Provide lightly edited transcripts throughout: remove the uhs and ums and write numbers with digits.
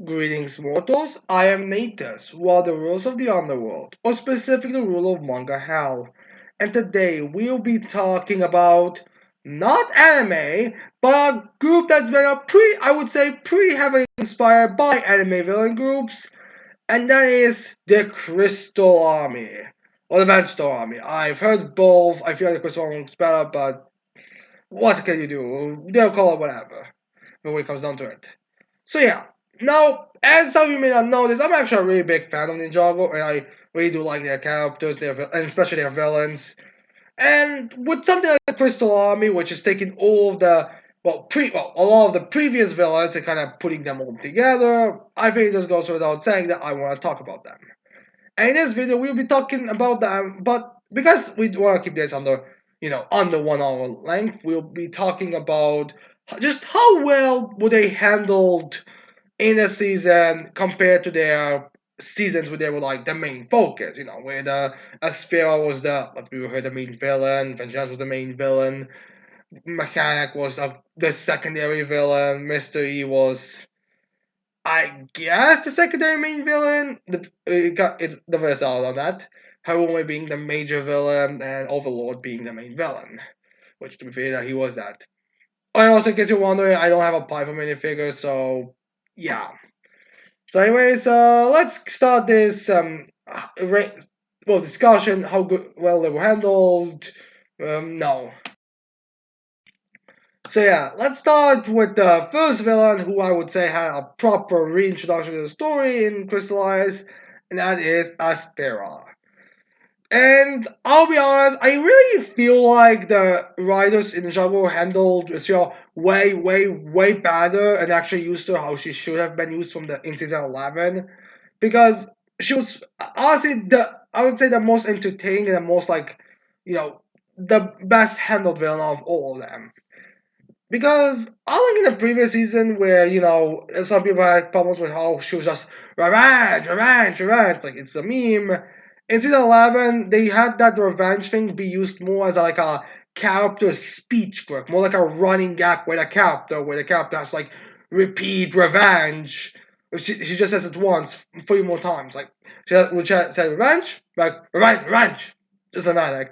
Greetings, mortals. I am Natus, who are the rulers of the underworld, or specifically the ruler of manga hell. And today we'll be talking about not anime, but a group that's been I would say, pretty heavily inspired by anime villain groups, and that is the Crystal Army, or the Vegetable Army. I've heard both. I feel like the Crystal Army looks better, but what can you do? They'll call it whatever when it comes down to it. So yeah, now as some of you may not know this, I'm actually a really big fan of Ninjago, and I really do like their characters, and especially their villains. And with something like the Crystal Army, which is taking all of the a lot of the previous villains and kind of putting them all together, I think it just goes without saying that I want to talk about them. And in this video, we'll be talking about them, but because we want to keep this under 1 hour length, we'll be talking about just how well were they handled in a season compared to their seasons where they were like the main focus, where the Aspera was the main villain, Vengeance was the main villain, Mechanic was the secondary villain, Mr. E was, I guess, the secondary main villain. It's the verse out on that. Harumi being the major villain and Overlord being the main villain, which to be fair, he was that. And also, in case you're wondering, I don't have a Python minifigure, so yeah. So, anyways, let's start this discussion. How well they were handled. No. So yeah, let's start with the first villain, who I would say had a proper reintroduction to the story in Crystalized, and that is Aspera. And I'll be honest, I really feel like the writers in Ninjago handled Aspera way, way, way better and actually used her how she should have been used in season 11, because she was honestly I would say the most entertaining and the most the best handled villain of all of them. Because unlike in the previous season where, some people had problems with how she was just revenge, revenge, revenge, like it's a meme. In season 11, they had that revenge thing be used more as like a character speech quirk, more like a running gag with where the character has like repeat revenge. She just says it once, 3 more times. Like, would say revenge? Like, revenge, revenge. Just automatic.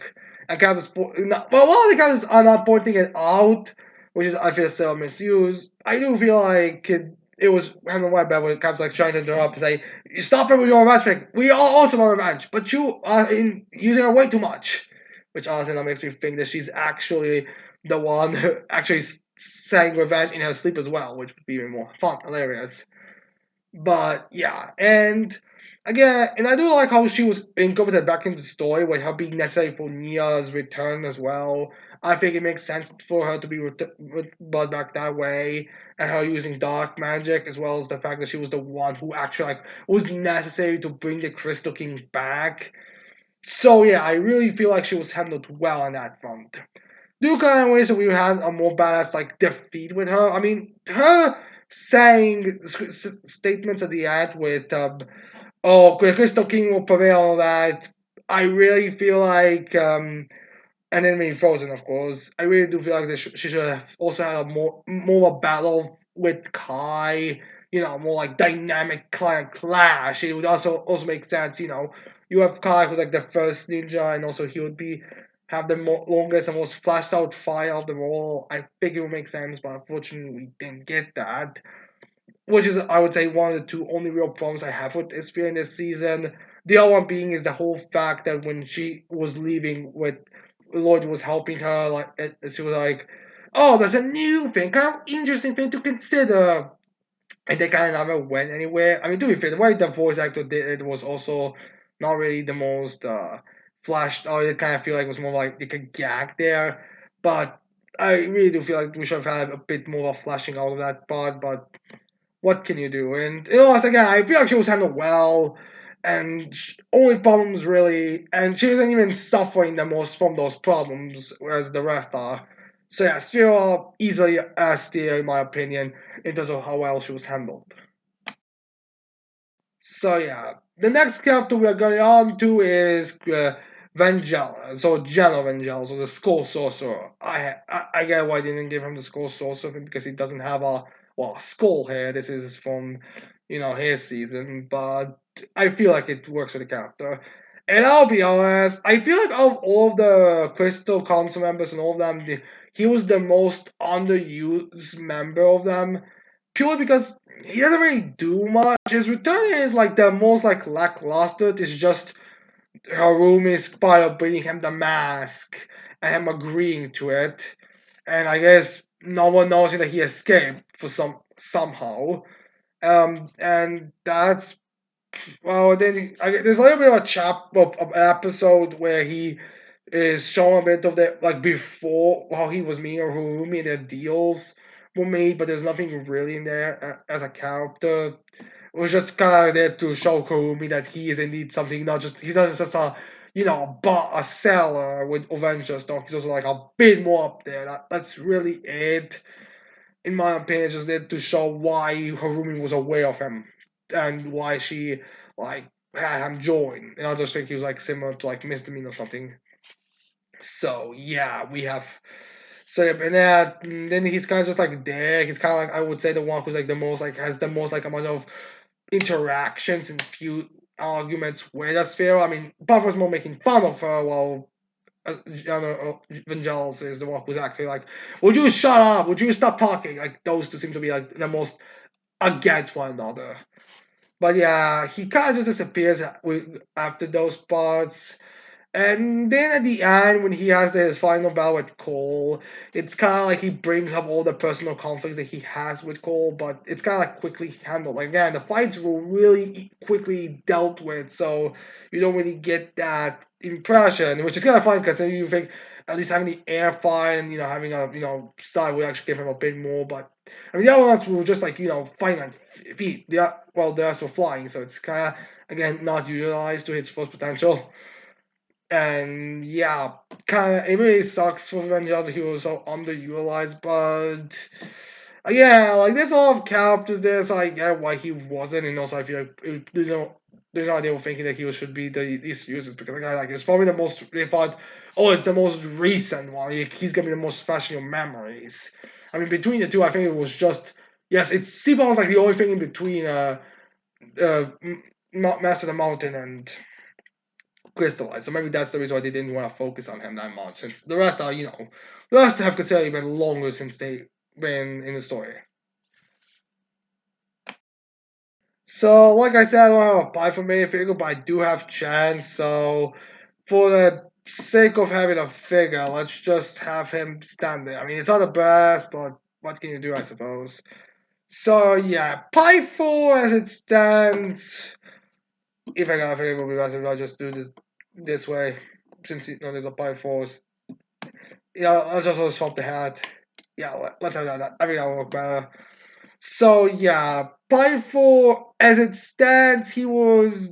And characters, well, a lot of the characters are not pointing it out, which is I feel still misused. I do feel like it was handled way better when it comes like trying to interrupt and say, "Stop it with your revenge thing. We are also want revenge, but you are using her way too much." Which honestly now makes me think that she's actually the one who actually saying revenge in her sleep as well, which would be even more fun, hilarious. But yeah, and again, and I do like how she was incorporated back into the story with her being necessary for Nia's return as well. I think it makes sense for her to be brought back that way, and her using dark magic, as well as the fact that she was the one who actually was necessary to bring the Crystal King back. So yeah, I really feel like she was handled well on that front. Do kind of wish that we had a more balanced defeat with her. I mean, her saying statements at the end with "Oh, Crystal King will prevail," on that. I really feel like and then being Frozen, of course. I really do feel like she should have also had a more a battle with Kai. More like dynamic clash. It would also make sense. You have Kai who's like the first ninja, and also he would have the longest and most flashed out fight of them all. I think it would make sense, but unfortunately we didn't get that. Which is, I would say, one of the two only real problems I have with Isphere in this season. The other one being is the whole fact that when she was leaving with Lloyd was helping her, she was like, "Oh, there's a new thing, kind of interesting thing to consider," and they kind of never went anywhere. I mean, to be fair, the way the voice actor did it was also not really the most flashed. I kind of feel like it was more like a gag there, but I really do feel like we should have had a bit more of a flashing out of that part. But what can you do? And again, I feel like she was handled well, and only problems really, and she isn't even suffering the most from those problems, whereas the rest are. So yeah, still easily S tier in my opinion in terms of how well she was handled. So yeah, the next character we are going on to is Vangel, so Jello Vangel, so the Skull Sorcerer. I get why they didn't give him the Skull Sorcerer because he doesn't have a Skull here. This is from his season, but I feel like it works for the character. And I'll be honest, I feel like of all of the Crystal Council members and all of them, he was the most underused member of them, purely because he doesn't really do much. His return is like the most like lackluster. It's just her room is part of bringing him the mask and him agreeing to it. And I guess no one knows that he escaped for somehow. And that's then there's a little bit of a of an episode where he is showing a bit of the like before how he was meeting Harumi and their deals were made, but there's nothing really in there as a character. It was just kind of there to show Harumi that he is indeed something. Not just he's not just a a seller with Avengers stock. He's also like a bit more up there. That's really it. In my opinion, just there to show why Harumi was aware of him and why she like had him join. And I just think he was like similar to like Misdemeanor or something. So yeah, we have so yeah, and then he's kind of just like there. He's kind of like I would say the one who's like the most like has the most like amount of interactions and few arguments with Aspera. I mean, Buff was more making fun of her while Vangelis is the one who's actually like, would you shut up? Would you stop talking? Like those two seem to be like the most against one another. But yeah, he kind of just disappears after those parts. And then at the end, when he has his final battle with Cole, it's kind of like he brings up all the personal conflicts that he has with Cole, but it's kind of like quickly handled. Like, again, the fights were really quickly dealt with, so you don't really get that impression, which is kind of fun because then you think at least having the air fight and having a side would actually give him a bit more. But I mean, the other ones were just like fighting on feet. The rest were flying, so it's kind of again not utilized to its full potential. And yeah, kind of it really sucks for Vangelis. He was so underutilized, but yeah, like there's a lot of characters there, so I get why he wasn't, and also I feel like there's no idea of thinking that he should be the least used because like it's probably the most they thought, oh, it's the most recent one. He's gonna be the most fresh in your memories. I mean, between the two, I think it was just yes, it's Seaborn was like the only thing in between Master of the Mountain and Crystalized. So maybe that's the reason why they didn't want to focus on him that much. Since the rest are, the rest have considerably been longer since they've been in the story. So, like I said, I don't have a buy for main figure, but I do have chance. So, for the sake of having a figure, let's just have him stand there. I mean, it's not the best, but what can you do, I suppose? So, yeah, Pi 4 as it stands. If I got a figure, it would be better if I just do this way. Since there's a Pi 4. Yeah, let's also swap the hat. Yeah, let's have that. I think that will work better. So yeah, Pythor, as it stands, he was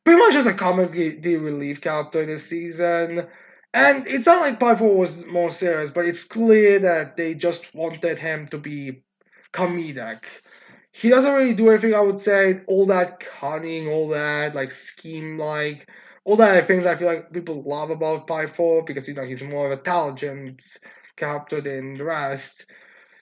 pretty much just a comic relief character this season. And it's not like Pythor was more serious, but it's clear that they just wanted him to be comedic. He doesn't really do anything, I would say, all that cunning, all that like scheme like all that things I feel like people love about Pythor because he's more of a intelligent character than the rest.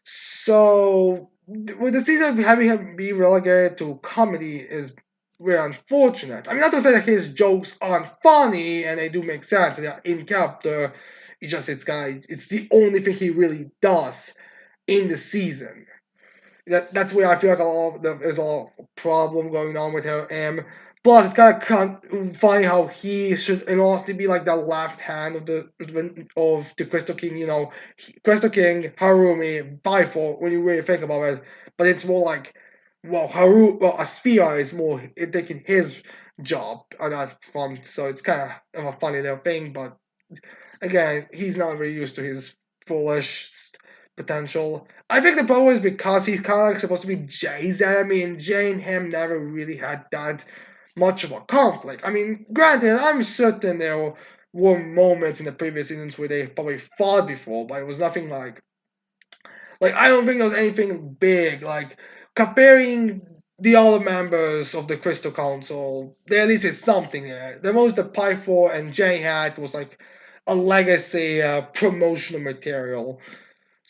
So with the season having him be relegated to comedy is very unfortunate. I mean, not to say that his jokes aren't funny and they do make sense and they're in character. It's the only thing he really does in the season. That's where I feel like there's a lot of problem going on with him. Plus, it's kind of funny how he should, in honesty, be like the left hand of the Crystal King. Crystal King, Harumi, Bifo. When you really think about it, but it's more like, Aspira is more taking his job on that front. So it's kind of a funny little thing. But again, he's not really used to his foolish potential. I think the problem is because he's kind of like supposed to be Jay's enemy, and Jay and him never really had that much of a conflict. I mean, granted, I'm certain there were moments in the previous seasons where they probably fought before, but it was nothing like I don't think there was anything big. Like comparing the other members of the Crystal Council, there at least is something there. The most the Pi 4 and Jay had was like a legacy promotional material.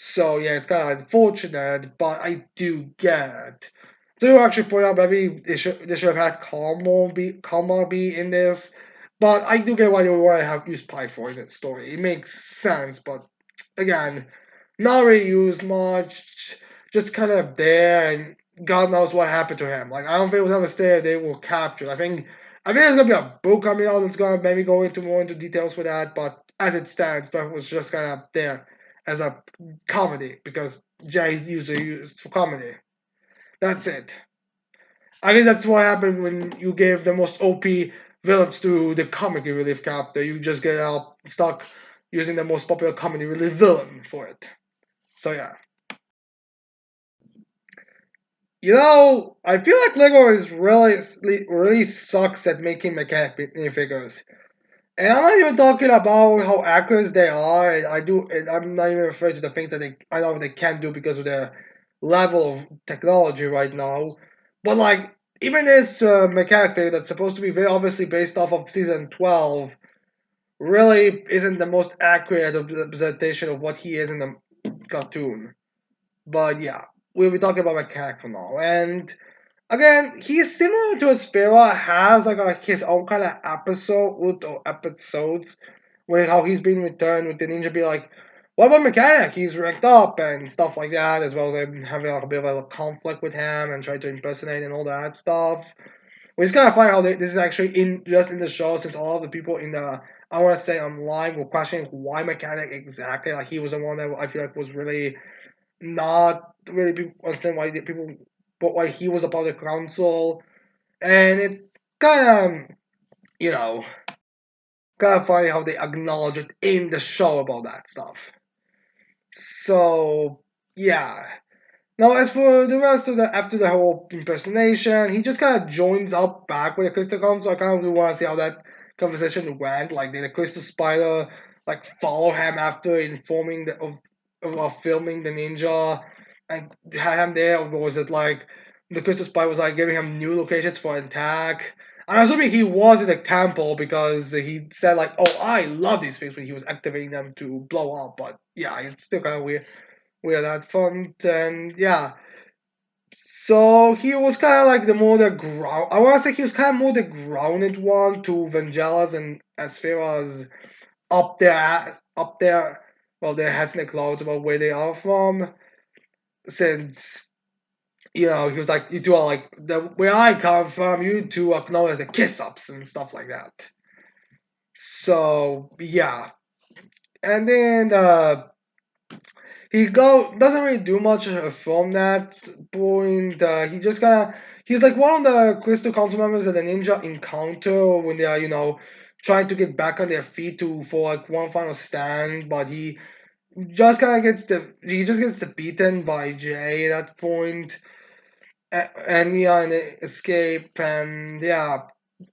So yeah, it's kind of unfortunate, but I do get it. So you actually point out maybe they should have had Kalmar be in this, but I do get why they would want to have used Pi for in that story. It makes sense, but again, not really used much, just kind of there, and God knows what happened to him. Like I don't think it was ever stated they were captured. I think there's gonna be a book coming out that's gonna maybe go into more into details for that, but as it stands, Buff was just kind of there as a comedy because Jay is usually used for comedy. That's it. I guess that's what happened when you gave the most OP villains to the comic relief character. You just get out stuck using the most popular comedy relief villain for it. So yeah. I feel like Lego is really sucks at making mechanic minifigures. And I'm not even talking about how accurate they are. And I'm not even referring to the things that I know they can do because of their level of technology right now. But like, even this mechanic figure that's supposed to be very obviously based off of season 12 really isn't the most accurate representation of what he is in the cartoon. But yeah, we'll be talking about mechanic for now. And again, he's similar to Aspera, has like his own kind of episode or episodes where how he's being returned with the ninja be like, what about mechanic? He's ranked up and stuff like that, as well as them having like a bit of a conflict with him and trying to impersonate and all that stuff. Which is kind of funny how this is actually in just in the show, since all of the people in the I want to say online were questioning why mechanic exactly. Like he was the one that I feel like was really not really people understand why the people, but why he was a part of the council, and it's kind of you know kind of funny how they acknowledge it in the show about that stuff. So yeah. Now, as for the rest of the after the whole impersonation, he just kind of joins up back with the Crystal Council. I kind of really want to see how that conversation went. Like, did the Crystal Spider like follow him after informing of filming the ninja and had him there, or was it like the Crystal Spider was like giving him new locations for attack? I'm assuming he was in the temple because he said like, "Oh, I love these things" when he was activating them to blow up. But yeah, it's still kind of weird that front, and yeah. So he was kind of like the more the ground. I want to say he was kind of more the grounded one to Vangelis and Asphera's up there. Well, their heads in the clouds about where they are from. Since he was like, you two are like the where I come from. You two are known as the kiss ups and stuff like that. So yeah, and then he go doesn't really do much from that point. He just kind of he's like one of the Crystal Council members that the ninja encounter when they are trying to get back on their feet to for like one final stand, but he just gets beaten by Jay at that point, and yeah, and they escape, and yeah.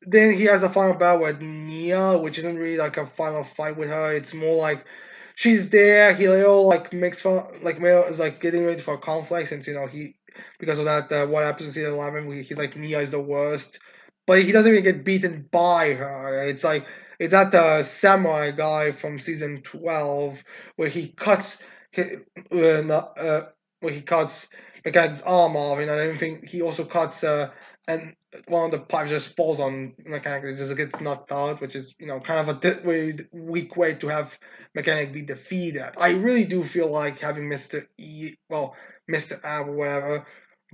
Then he has a final battle with Nia, which isn't really like a final fight with her. It's more like she's there. Helio like makes fun, like Mel is like getting ready for a conflict since he because of that what happens in season 11. He's like Nia is the worst, but he doesn't even get beaten by her. It's that samurai guy from season 12 where he cuts where he cuts the guy's arm off, and I don't think he also cuts and one of the pipes just falls on Mechanic. It just gets knocked out, which is kind of a weak way to have Mechanic be defeated. I really do feel like having Mr. Ab or whatever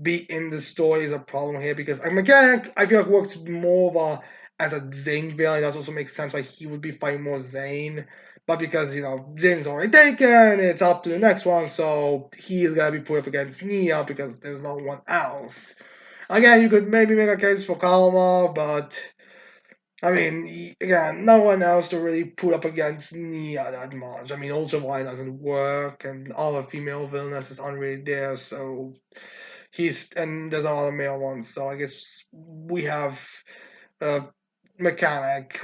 be in the story is a problem here because Mechanic I feel like works more of as a Zane villain. It does also make sense why he would be fighting more Zane. But because Zane's already taken, it's up to the next one, so he is gonna be put up against Nia because there's no one else. Again, you could maybe make a case for Kalma, but I mean, again, no one else to really put up against Nia that much. I mean, Ultraviolet doesn't work, and all the female villainess aren't really there, so and there's all the male ones, so I guess we have a mechanic.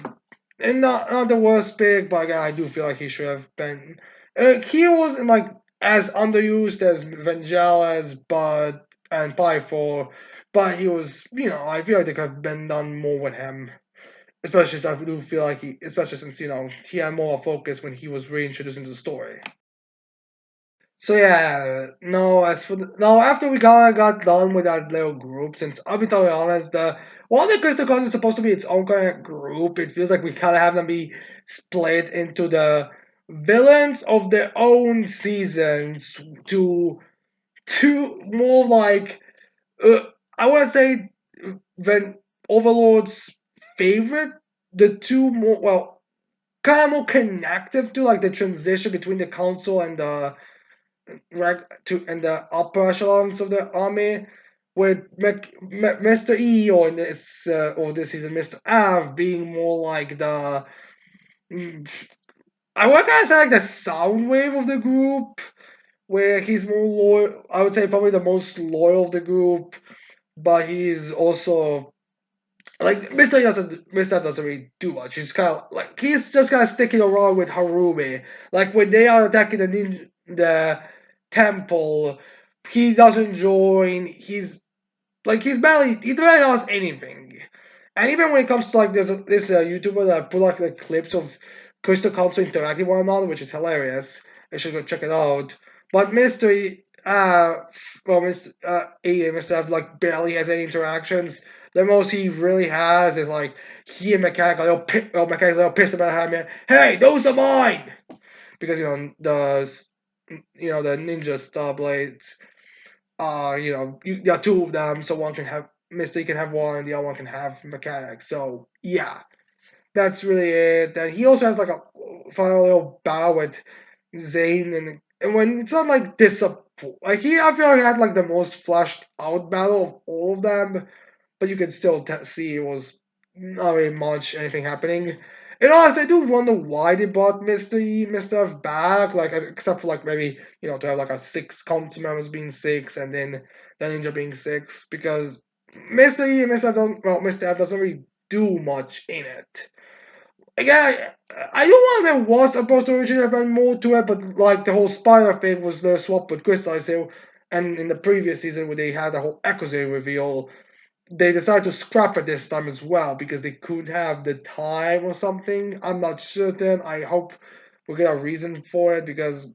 And not the worst pick, but again, I do feel like he should have been. He wasn't like as underused as Vangelis, and Pythor, but he was. I feel like they could have been done more with him. Especially since I do feel like especially since he had more focus when he was reintroduced into the story. So yeah, no. As for now, after we kind of got done with that little group, since I'll be totally honest, the while the Crystal Con is supposed to be its own kind of group, it feels like we kind of have them be split into the villains of their own seasons to more like uh, I want to say when Overlord's favorite, the two more well kind of more connective to like the transition between the council and the and the upper echelons of the army, with Mr. E or this season Mr. F being more like the mm, I would kind of say like the sound wave of the group, where he's more loyal. I would say probably the most loyal of the group, but he's also like Mr. F doesn't really do much. He's kind of like he's just kind of sticking around with Harumi. Like when they are attacking the temple, he doesn't join. He barely does anything. And even when it comes to like this YouTuber that put like clips of Crystal Council interacting with one another, which is hilarious. I should go check it out. But Mr. E and Mr. F like barely has any interactions. The most he really has is like he and Mechanic's a little pissed about him. Hey, those are mine, because the ninja star blades. There are two of them, so one can have Misty can have one, and the other one can have mechanics. So yeah, that's really it. And he also has like a final little battle with Zane, and when it's not like like I feel like he had like the most fleshed out battle of all of them, but you can still see it was not really much anything happening. And honestly, I do wonder why they brought Mr. F back, like except for like maybe to have like a six council members being six, and then the ninja being six, because Mr. E and Mr. F don't well Mr. F doesn't really do much in it. Again, I don't want there was supposed to originally have been more to it, but like the whole spider thing was the swap with Crystalized Hill, and in the previous season where they had the whole Echo reveal, they decided to scrap it this time as well because they couldn't have the time or something. I'm not certain. I hope we get a reason for it, because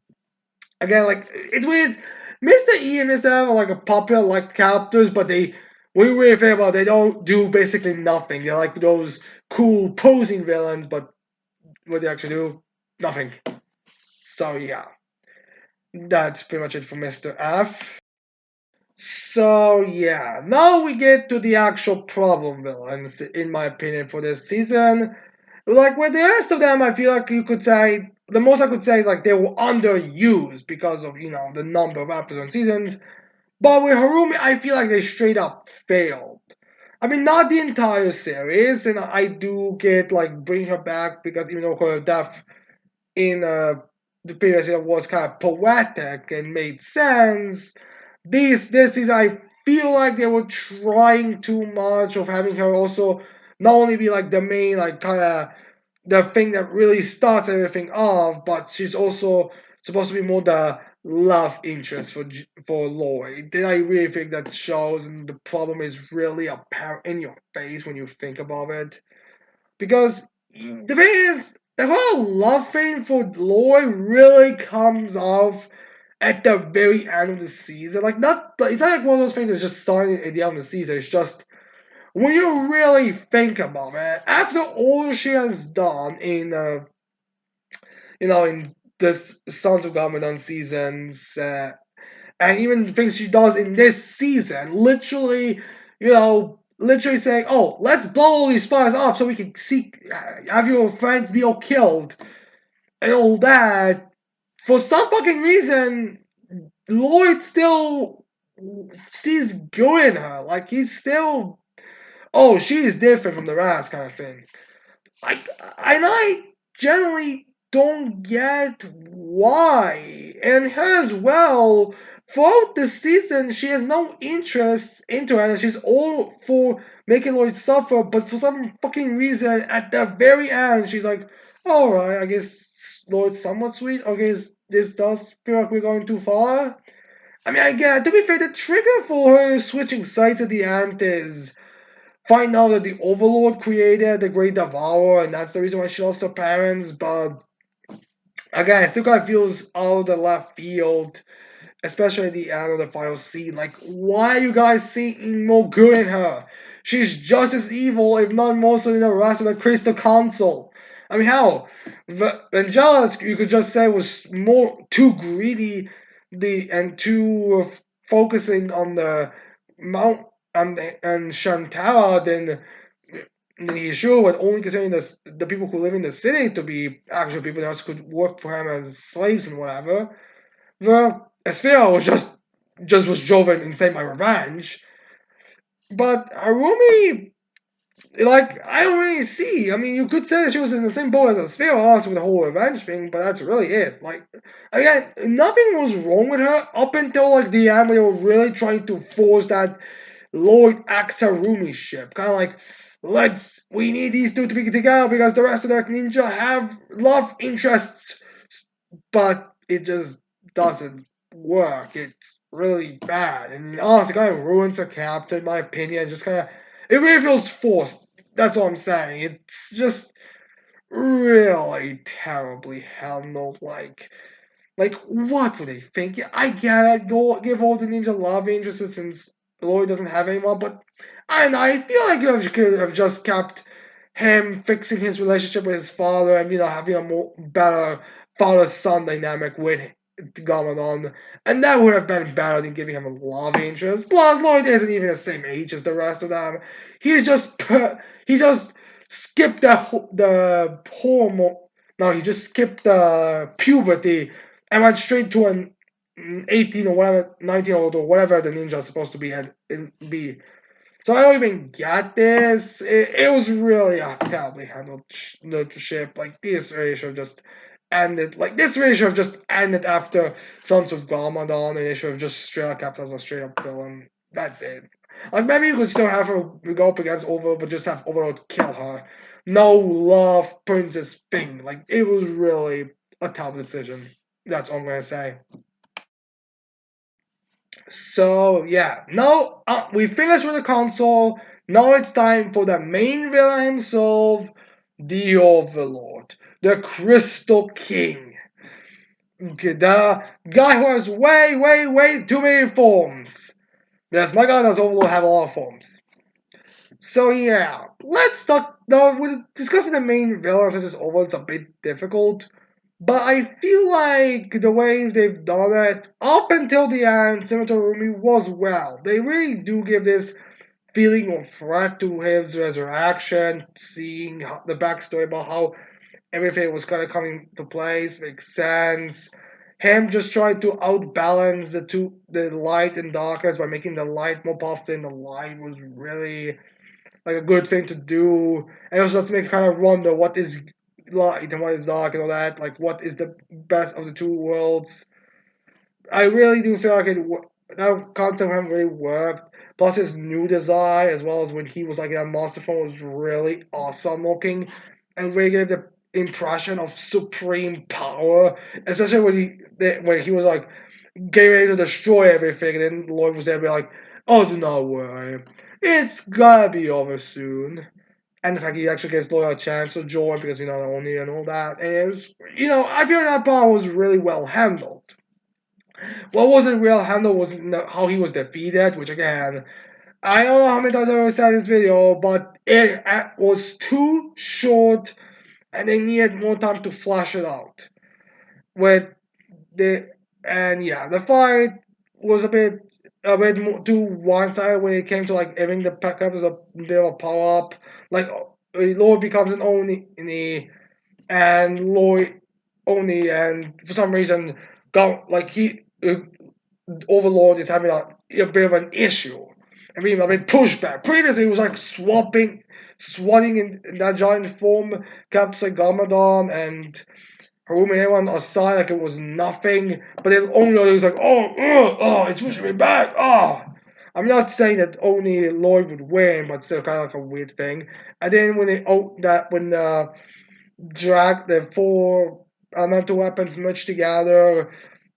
again, like it's weird. Mr. E and Mr. M are like a popular liked characters, but when you really think about it, they don't do basically nothing. They're like those cool posing villains, but what they actually do, nothing. So yeah, that's pretty much it for Mr. F. So yeah, now we get to the actual problem villains, in my opinion, for this season. Like with the rest of them, I feel like you could say the most I could say is like they were underused because of the number of episodes and seasons. But with Harumi, I feel like they straight up failed. I mean, not the entire series, and I do get like bring her back because even though her death in the previous year was kind of poetic and made sense. This is I feel like they were trying too much of having her also not only be like the main like kind of the thing that really starts everything off, but she's also supposed to be more the love interest for Lloyd. Then I really think that shows, and the problem is really apparent in your face when you think about it. Because the thing is, the whole love thing for Lloyd really comes off at the very end of the season. Like it's not like one of those things that's just starting at the end of the season. It's just when you really think about it, after all she has done in this Sons of Garmadon seasons, and even the things she does in this season, literally saying, "Oh, let's blow all these spies up so we can have your friends be all killed and all that." For some fucking reason, Lloyd still sees good in her. Like he's still, oh, she is different from the rest, kind of thing. Like, and I generally don't get why. And her as well, throughout the season, she has no interest into it, and she's all for making Lloyd suffer, but for some fucking reason, at the very end, she's like, alright, I guess Lloyd's somewhat sweet. Okay, this does feel like we're going too far. I mean, I get, to be fair, the trigger for her switching sides at the end is find out that the Overlord created the Great Devourer, and that's the reason why she lost her parents. But Again, it still kind of feels out of the left field, especially at the end of the final scene. Like, why are you guys seeing more good in her? She's just as evil, if not more so, than the rest of the Crystal Council. I mean, hell, Vangelis, you could just say, was more too greedy, and too focusing on the Mount and Shantara than he should, but only considering the people who live in the city to be actual people that could work for him as slaves and whatever. Well, Esphira was just was driven insane by revenge. But Harumi, like, I don't really see. I mean, you could say that she was in the same boat as Esphira, also with the whole revenge thing, but that's really it. Like, again, nothing was wrong with her up until like the end when they were really trying to force that Lord Harumi ship. Kind of like, we need these two to be together because the rest of the ninja have love interests, but it just doesn't work. It's really bad, and honestly, kind of ruins the character, in my opinion. Just kind of, it really feels forced. That's what I'm saying. It's just really terribly handled. Like, what would they think? Yeah, I get it. Go give all the ninja love interests since Lloyd doesn't have anyone, but I don't know. I feel like you could have just kept him fixing his relationship with his father and having a more better father-son dynamic with Gamadon, and that would have been better than giving him a love interest. Plus, Lloyd isn't even the same age as the rest of them. He just skipped the hormone. No, he just skipped the puberty and went straight to an 18 or whatever, 19-year-old or whatever the ninja is supposed to be. So I don't even get this. It was really a terribly handled ship. Like, this really should have just ended. Like, this really should have just ended after Sons of Garmadon, and it should have just straight up kept as a straight up villain. That's it. Like, maybe you could still have her go up against Overlord, but just have Overlord kill her. No love princess thing. Like, it was really a tough decision. That's all I'm gonna say. So yeah, now we finished with the console. Now it's time for the main villain himself, the Overlord, the Crystal King. Okay, the guy who has way, way, way too many forms. Yes, my god does Overlord have a lot of forms. So yeah, let's talk. Now, with discussing the main villain such as Overlord is a bit difficult. But I feel like the way they've done it up until the end, Cemetery was well. They really do give this feeling of threat to his resurrection, seeing the backstory about how everything was kind of coming to place makes sense. Him just trying to outbalance the light and darkness by making the light more powerful than the light was really like a good thing to do. And also just make you kind of wonder what is light and what is dark and all that. Like, what is the best of the two worlds? I really do feel like that concept haven't really worked. Plus, his new design, as well as when he was like in that monster form, was really awesome looking, and really gave the impression of supreme power. Especially when he was like getting ready to destroy everything, and then Lloyd was there, be like, "Oh, do not worry, it's gonna be over soon." And the fact he actually gives Lloyd a chance to join because only and all that, and it was, I feel like that part was really well handled. What wasn't well handled was how he was defeated, which again, I don't know how many times I already said in this video, but it was too short, and they needed more time to flesh it out. With the and yeah, the fight was a bit more too one sided when it came to like having the pack up as a bit of a power up. Like, Lloyd becomes an Oni, and Lloyd Oni, and for some reason, got like Overlord is having a bit of an issue. I mean, a bit pushback. Previously, it was like swatting in that giant form, Captain Gamadon and Harumi and everyone aside like it was nothing. But then only was like, it's pushing me back. Oh, I'm not saying that only Lloyd would win, but still kind of like a weird thing. And then when the drag the four elemental weapons merge together,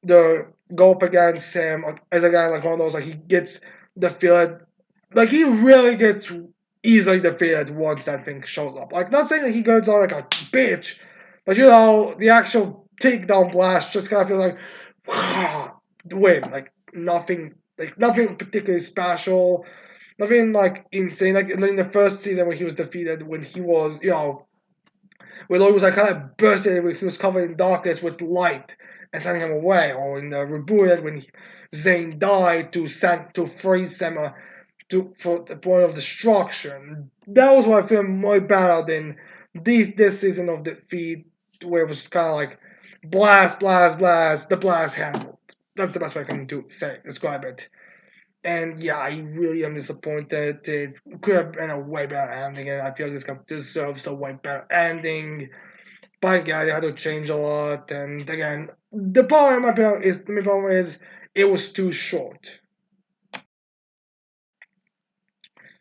the go up against him as a guy like one of those, like he gets defeated, like he really gets easily defeated once that thing shows up. Like, not saying that he goes on like a bitch, but the actual takedown blast just kind of feel like win, like nothing particularly special, nothing like insane. Like in the first season when he was defeated, when he was when Lloyd was like kind of bursting, when he was covered in darkness with light and sending him away, or in the rebooted when Zane died to freeze Sema for the point of destruction. That was what I feel more better than this season of Defeat, where it was kind of like blast, blast, blast, the blast handled. That's the best way I can describe it. And yeah, I really am disappointed. It could have been a way better ending, and I feel this guy deserves a way better ending. But yeah, they had to change a lot. And again, the problem is it was too short.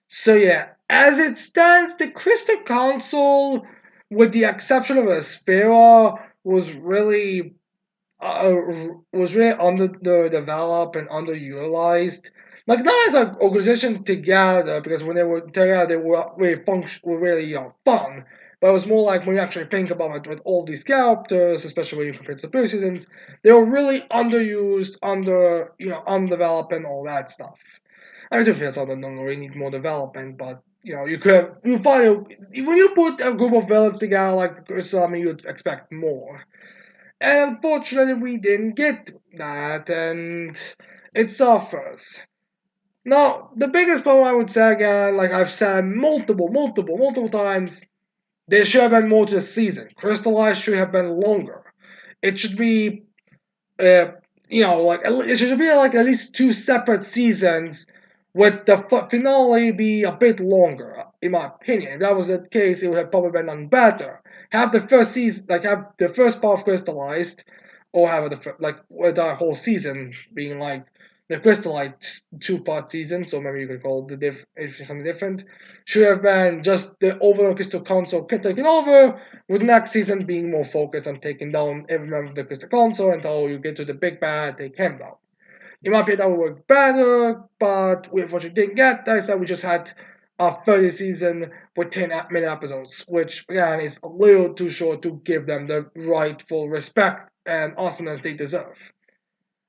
So yeah, as it stands, the Crystal Council, with the exception of Aspera, uh, was really underdeveloped and underutilized. Like not as an organization together, because when they were together, they were were really fun. But it was more like when you actually think about it, with all these characters, especially when you compare to the previous seasons, they were really underused, undeveloped, and all that stuff. I do feel some of them don't really need more development, but you find when you put a group of villains together like the Crystal, I mean, you'd expect more. And unfortunately, we didn't get that, and it suffers. Now, the biggest problem I would say again, like I've said multiple times, there should have been more to the season. Crystallized should have been longer. It should be, uh, it should be like at least two separate seasons, with the finale be a bit longer. In my opinion, if that was the case, it would have probably been done better. Have the first season, like have the first part crystallized, or have like with the whole season being like the crystallized two-part season. So maybe you could call it something different. Should have been just the overall Crystal Council taking over, with next season being more focused on taking down every member of the Crystal Council until you get to the big bad, take him down. In my opinion, that would work better, but we unfortunately didn't get that. So we just had a 30 season with 10-minute episodes, which again is a little too short to give them the rightful respect and awesomeness they deserve.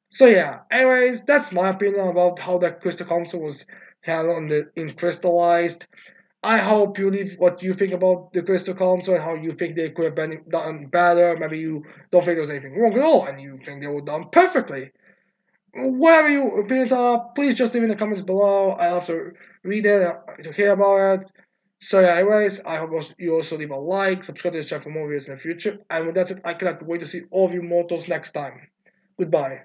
So yeah, anyways, that's my opinion about how the Crystal Council was handled in Crystallized. I hope you leave what you think about the Crystal Council and how you think they could have been done better. Maybe you don't think there was anything wrong at all, and you think they were done perfectly. Whatever your opinions are, please just leave in the comments below. I love to read it, to hear about it. So yeah, anyways, I hope you also leave a like, subscribe to this channel for more videos in the future. And with that said, I cannot wait to see all of you mortals next time. Goodbye.